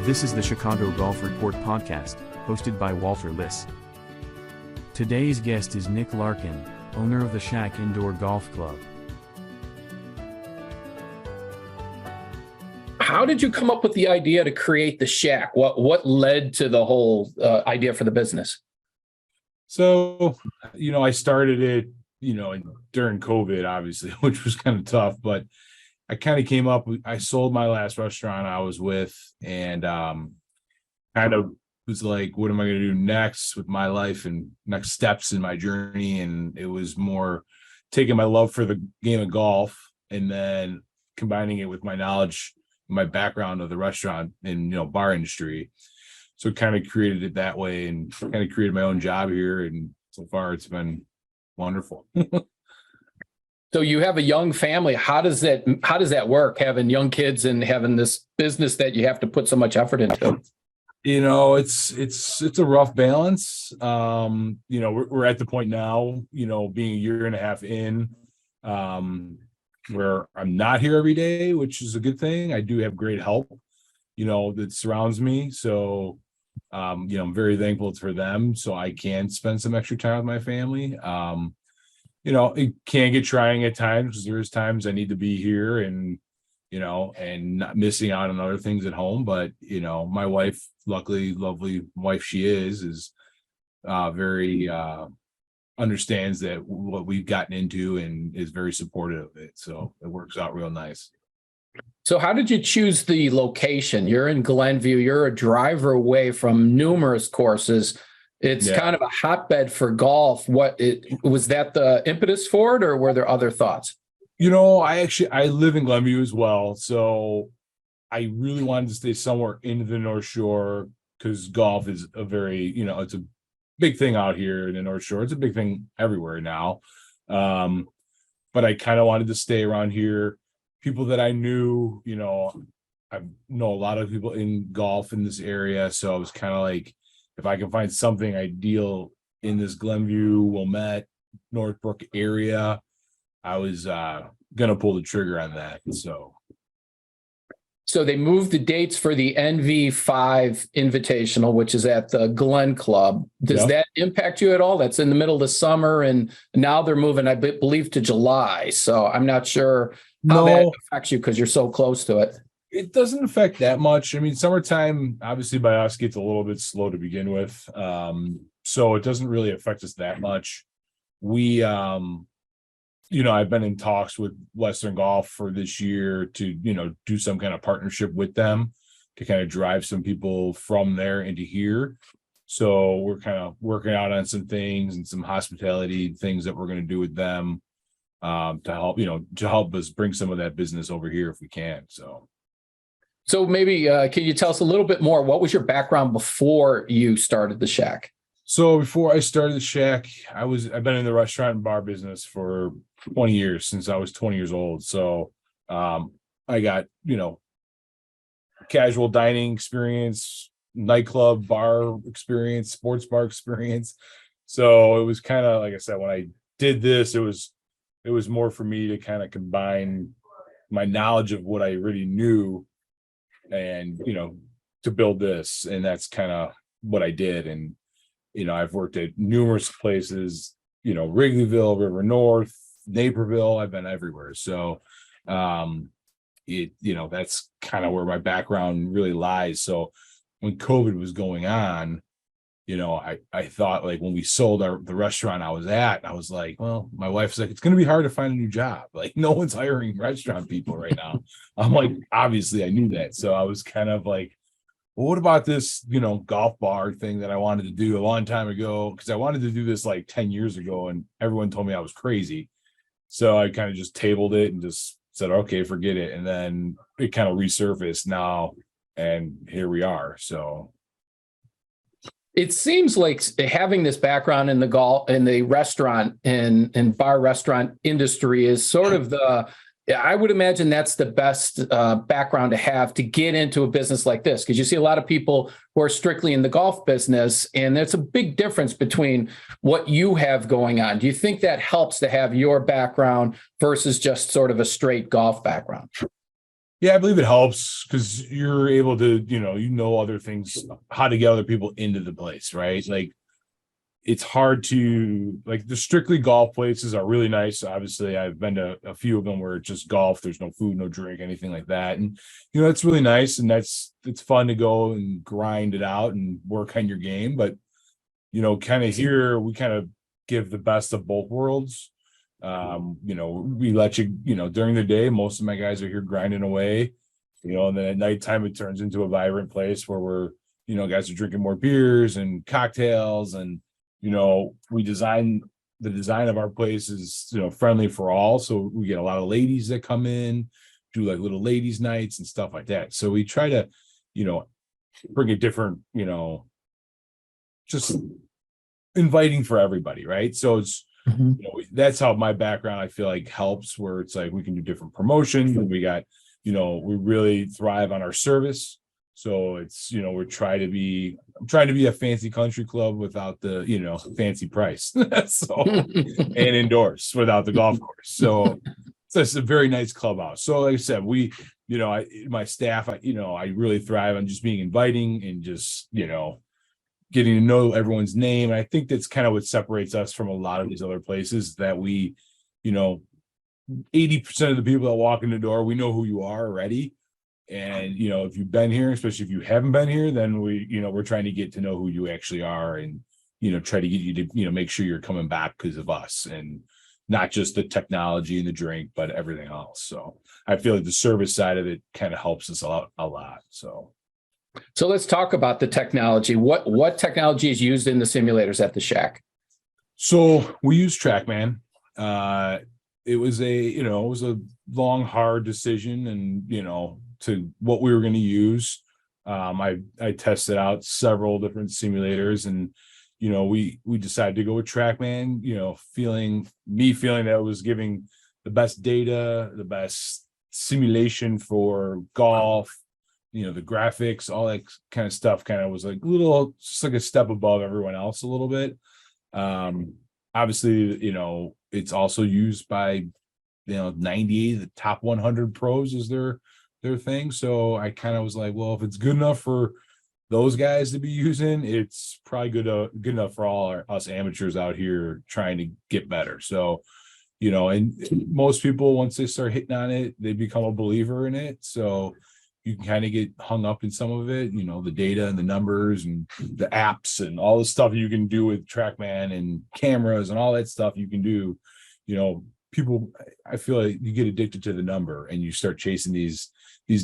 This is the Chicago Golf Report podcast, hosted by Walter Liss. Today's guest is Nick Larkin, owner of the Shack Indoor Golf Club. How did you come up with the idea to create the Shack? What led to the whole idea for the business? So, I started it, during COVID, obviously, which was kind of tough, but I kind of came up with, I sold my last restaurant I was with and kind of was like, what am I going to do next with my life and next steps in my journey? And it was more taking my love for the game of golf and then combining it with my knowledge, my background of the restaurant and, bar industry. So kind of created it that way and kind of created my own job here. And so far it's been wonderful. So you have a young family. How does that work, having young kids and having this business that you have to put so much effort into? It's a rough balance. We're at the point now, being a year and a half in, where I'm not here every day, which is a good thing. I do have great help, that surrounds me. So, I'm very thankful for them. So I can spend some extra time with my family. It can get trying at times because there's times I need to be here and not missing out on other things at home. But, my wife, luckily, lovely wife she is very understands that what we've gotten into and is very supportive of it. So it works out real nice. So how did you choose the location? You're in Glenview. You're a driver away from numerous courses. It's kind of a hotbed for golf. Was that the impetus for it, or were there other thoughts? I live in Glenview as well. So I really wanted to stay somewhere in the North Shore because golf is a very, it's a big thing out here in the North Shore. It's a big thing everywhere now. But I kind of wanted to stay around here. People that I knew, I know a lot of people in golf in this area. So I was kind of like, if I can find something ideal in this Glenview, Wilmette, Northbrook area, I was gonna pull the trigger on that. So they moved the dates for the NV5 Invitational, which is at the Glen Club. Does that impact you at all? That's in the middle of the summer, and now they're moving, I believe, to July. So I'm not sure how that affects you because you're so close to it. It doesn't affect that much. I mean, summertime, obviously by us, gets a little bit slow to begin with. So it doesn't really affect us that much. We, I've been in talks with Western Golf for this year to, do some kind of partnership with them to kind of drive some people from there into here. So we're kind of working out on some things and some hospitality things that we're going to do with them to help us bring some of that business over here if we can. So maybe can you tell us a little bit more? What was your background before you started the Shack? So before I started the Shack, I've been in the restaurant and bar business for 20 years since I was 20 years old. So I got, casual dining experience, nightclub bar experience, sports bar experience. So it was kind of, like I said, when I did this, it was more for me to kind of combine my knowledge of what I already knew and, to build this. And that's kind of what I did. And, I've worked at numerous places, Wrigleyville, River North, Naperville. I've been everywhere. So, that's kind of where my background really lies. So when COVID was going on, I thought, like, when we sold the restaurant I was at, I was like, well, my wife's like, it's going to be hard to find a new job. Like, no one's hiring restaurant people right now. I'm like, obviously I knew that. So I was kind of like, well, what about this, golf bar thing that I wanted to do a long time ago? Because I wanted to do this like 10 years ago and everyone told me I was crazy. So I kind of just tabled it and just said, okay, forget it. And then it kind of resurfaced now and here we are. So it seems like having this background in the restaurant and bar restaurant industry is sort of I would imagine that's the best background to have to get into a business like this, because you see a lot of people who are strictly in the golf business, and there's a big difference between what you have going on. Do you think that helps to have your background versus just sort of a straight golf background? Yeah, I believe it helps because you're able to, other things, how to get other people into the place, right? Like it's hard to like the strictly golf places are really nice. Obviously, I've been to a few of them where it's just golf, there's no food, no drink, anything like that. And it's really nice and it's fun to go and grind it out and work on your game. But kind of here we kind of give the best of both worlds. We let during the day, most of my guys are here grinding away, and then at nighttime it turns into a vibrant place where we're, guys are drinking more beers and cocktails and, we the design of our place is, friendly for all. So we get a lot of ladies that come in, do like little ladies nights and stuff like that. So we try to, bring a different, just inviting for everybody. Right. So it's, that's how my background I feel like helps, where it's like we can do different promotions and we got, we really thrive on our service. So it's, I'm trying to be a fancy country club without the, fancy price. So and indoors without the golf course. So it's a very nice clubhouse. So like I said, my staff, I really thrive on just being inviting and just, getting to know everyone's name. And I think that's kind of what separates us from a lot of these other places, that we, 80% of the people that walk in the door, we know who you are already. And, if you've been here, especially if you haven't been here, then we're trying to get to know who you actually are and, try to get you to, make sure you're coming back because of us and not just the technology and the drink, but everything else. So I feel like the service side of it kind of helps us a lot. So let's talk about the technology. What technology is used in the simulators at the Shack? So we use TrackMan. It was a long, hard decision, and to what we were going to use. I tested out several different simulators, and we decided to go with TrackMan. Feeling that it was giving the best data, the best simulation for golf. The graphics, all that kind of stuff kind of was like just like a step above everyone else a little bit. Obviously, it's also used by, 98 of the top 100 pros is their thing. So I kind of was like, well, if it's good enough for those guys to be using, it's probably good enough for all us amateurs out here trying to get better. So, and most people, once they start hitting on it, they become a believer in it. So you can kind of get hung up in some of it, the data and the numbers and the apps and all the stuff you can do with TrackMan and cameras and all that stuff you can do. People, I feel like you get addicted to the number and you start chasing these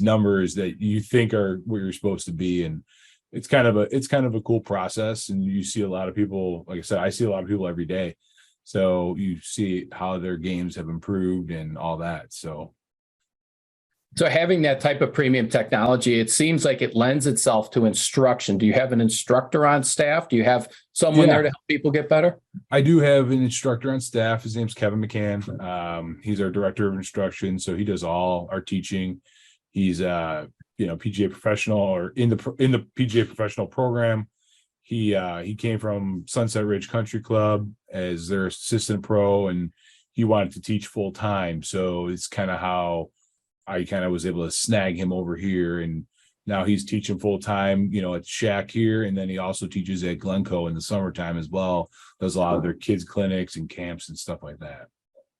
numbers that you think are what you're supposed to be. And it's kind of a cool process. And you see a lot of people, like I said, I see a lot of people every day. So you see how their games have improved and all that. So having that type of premium technology, it seems like it lends itself to instruction. Do you have an instructor on staff? Do you have someone there to help people get better? I do have an instructor on staff. His name's Kevin McCann. He's our director of instruction. So he does all our teaching. He's PGA professional, or in the PGA professional program. He came from Sunset Ridge Country Club as their assistant pro, and he wanted to teach full time. So it's kind of how I kind of was able to snag him over here, and now he's teaching full time, at Shack here. And then he also teaches at Glencoe in the summertime as well. Does a lot of their kids clinics and camps and stuff like that.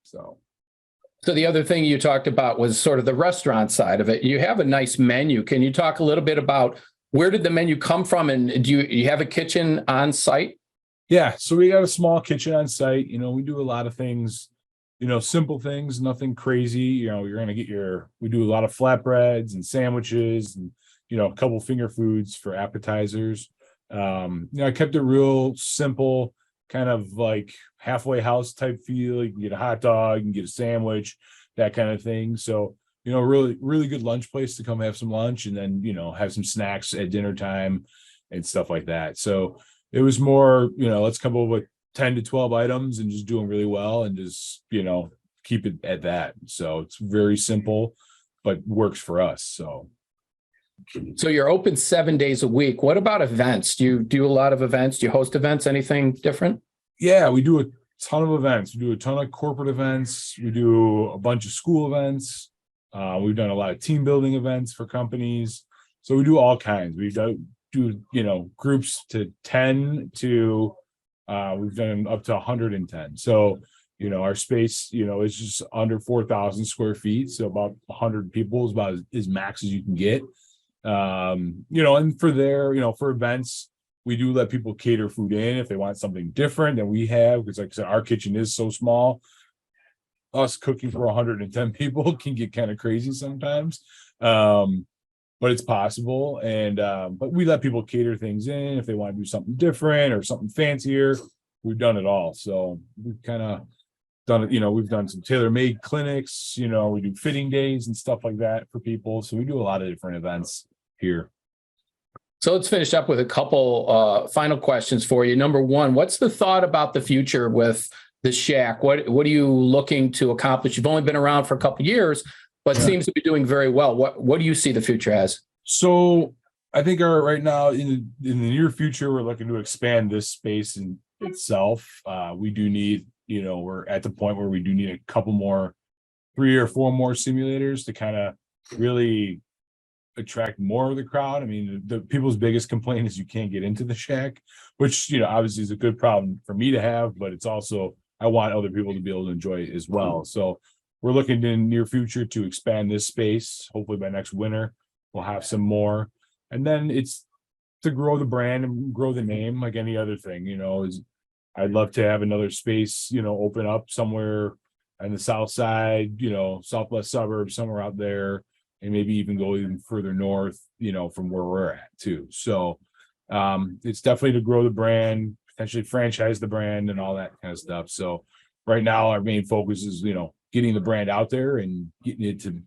So the other thing you talked about was sort of the restaurant side of it. You have a nice menu. Can you talk a little bit about where did the menu come from? And do you have a kitchen on site? Yeah. So we got a small kitchen on site. We do a lot of things, simple things, nothing crazy. You're going to get we do a lot of flatbreads and sandwiches and, a couple finger foods for appetizers. I kept it real simple, kind of like halfway house type feel. You can get a hot dog, you can get a sandwich, that kind of thing. So, really, really good lunch place to come have some lunch and then, have some snacks at dinner time and stuff like that. So it was more, let's come up with 10 to 12 items and just doing really well and just, keep it at that. So it's very simple, but works for us. So you're open 7 days a week. What about events? Do you do a lot of events? Do you host events? Anything different? Yeah, we do a ton of events. We do a ton of corporate events. We do a bunch of school events. We've done a lot of team building events for companies. So we do all kinds. We do groups to 10 to we've done up to 110. So, our space, is just under 4,000 square feet. So about 100 people is about as max as you can get. And for for events, we do let people cater food in if they want something different than we have. Because like I said, our kitchen is so small. Us cooking for 110 people can get kind of crazy sometimes. But it's possible. And but we let people cater things in if they want to do something different or something fancier. We've done it all. So we've kind of done it, we've done some tailor-made clinics, we do fitting days and stuff like that for people. So we do a lot of different events here. So let's finish up with a couple final questions for you. Number one, what's the thought about the future with the Shack? What are you looking to accomplish? You've only been around for a couple of years, but seems to be doing very well. What do you see the future as? So I think right now in the near future, we're looking to expand this space in itself. We do need, we're at the point where we do need a couple more, 3 or 4 more simulators to kind of really attract more of the crowd. I mean, the people's biggest complaint is you can't get into the Shack, which, obviously is a good problem for me to have, but it's also, I want other people to be able to enjoy it as well. So we're looking in the near future to expand this space. Hopefully by next winter, we'll have some more. And then it's to grow the brand and grow the name like any other thing, I'd love to have another space, open up somewhere on the south side, southwest suburbs, somewhere out there, and maybe even go even further north, from where we're at too. So it's definitely to grow the brand, potentially franchise the brand and all that kind of stuff. So right now our main focus is, getting the brand out there and getting it to,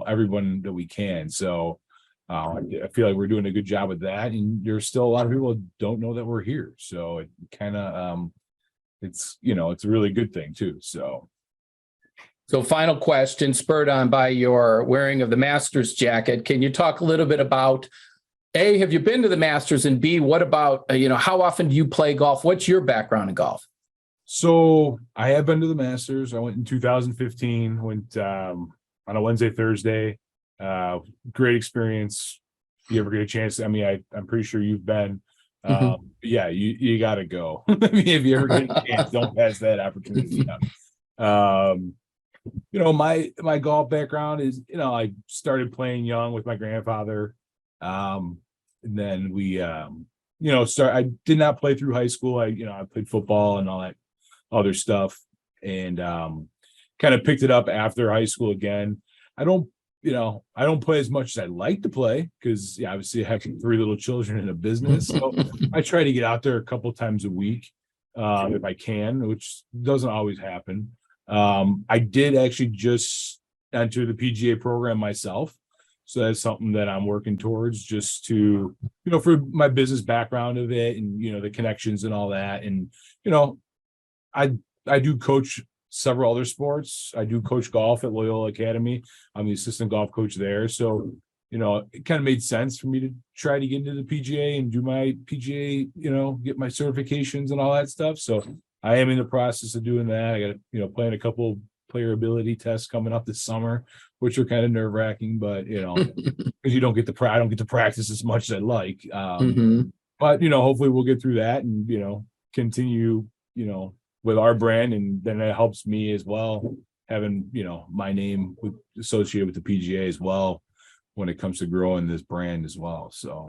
everyone that we can. So I feel like we're doing a good job with that. And there's still a lot of people who don't know that we're here. So it kind of, it's a really good thing too. So final question, spurred on by your wearing of the Masters jacket. Can you talk a little bit about, A, have you been to the Masters? And B, what about, how often do you play golf? What's your background in golf? So I have been to the Masters. I went in 2015, went on a Wednesday, Thursday. Great experience. If you ever get a chance, I mean, I'm pretty sure you've been. Yeah, you got to go. I mean, if you ever get a chance, don't pass that opportunity up. My golf background is, I started playing young with my grandfather. And then we, I did not play through high school. I played football and all that other stuff, and kind of picked it up after high school again. I don't play as much as I'd like to play because obviously I have 3 little children in a business. So I try to get out there a couple times a week if I can, which doesn't always happen. I did actually just enter the PGA program myself. So that's something that I'm working towards, just to, for my business background of it and, the connections and all that. And, I do coach several other sports. I do coach golf at Loyola Academy. I'm the assistant golf coach there. So, it kind of made sense for me to try to get into the PGA and do my PGA, get my certifications and all that stuff. So I am in the process of doing that. I got, playing a couple player ability tests coming up this summer, which are kind of nerve wracking, but, because I don't get to practice as much as I'd like. But, hopefully we'll get through that and, continue, with our brand. And then it helps me as well, having, my name associated with the PGA as well, when it comes to growing this brand as well. So.